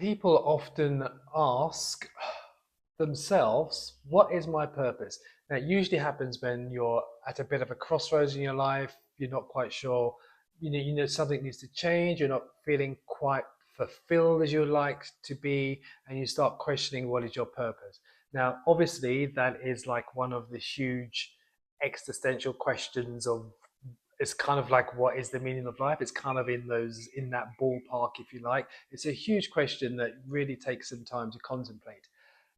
People often ask themselves, what is my purpose? Now, it usually happens when you're at a bit of a crossroads in your life. You're not quite sure, you know something needs to change. You're not feeling quite fulfilled as you'd like to be, and you start questioning what is your purpose. Now, obviously, that is like one of the huge existential questions of it's kind of like what is the meaning of life. It's kind of in that ballpark, if you like. It's a huge question that really takes some time to contemplate.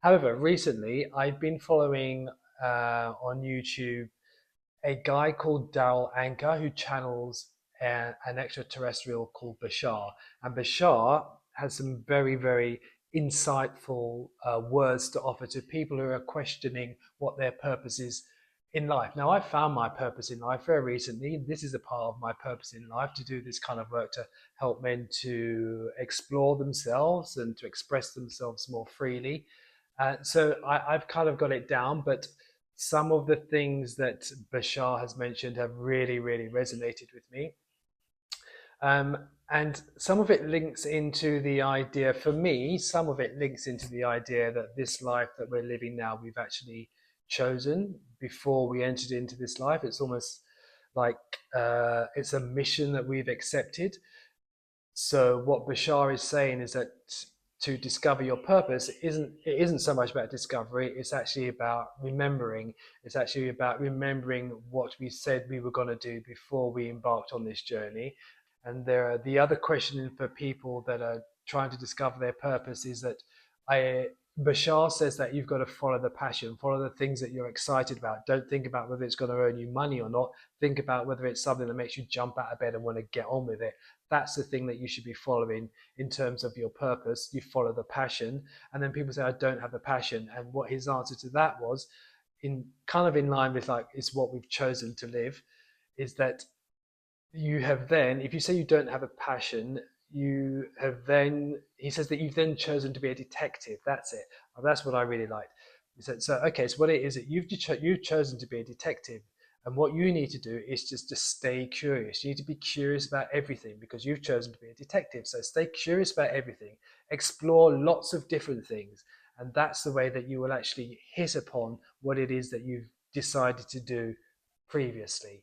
However, recently I've been following on YouTube a guy called Darryl Anka who channels an extraterrestrial called Bashar. And Bashar has some very, very insightful words to offer to people who are questioning what their purpose is in life. Now, I found my purpose in life very recently. This is a part of my purpose in life to do this kind of work to help men to explore themselves and to express themselves more freely. I've kind of got it down, but some of the things that Bashar has mentioned have really, really resonated with me. And some of it links into the idea, for me, some of it links into the idea that this life that we're living now, we've actually chosen before we entered into this life. It's almost like it's a mission that we've accepted. So what Bashar is saying is that to discover your purpose isn't so much about discovery. It's actually about remembering. It's actually about remembering what we said we were going to do before we embarked on this journey. And there are the other question for people that are trying to discover their purpose is that I Bashar says that you've got to follow the passion, follow the things that you're excited about. Don't think about whether it's going to earn you money or not. Think about whether it's something that makes you jump out of bed and want to get on with it. That's the thing that you should be following in terms of your purpose. You follow the passion. And then people say, I don't have the passion. And what his answer to that was, in kind of in line with like, it's what we've chosen to live, is that you have then, if you say you don't have a passion, you have then, he says that you've then chosen to be a detective. That's it. And that's what I really liked. He said, so, okay, so what it is that you've chosen to be a detective. And what you need to do is just to stay curious. You need to be curious about everything because you've chosen to be a detective. So stay curious about everything, explore lots of different things. And that's the way that you will actually hit upon what it is that you've decided to do previously.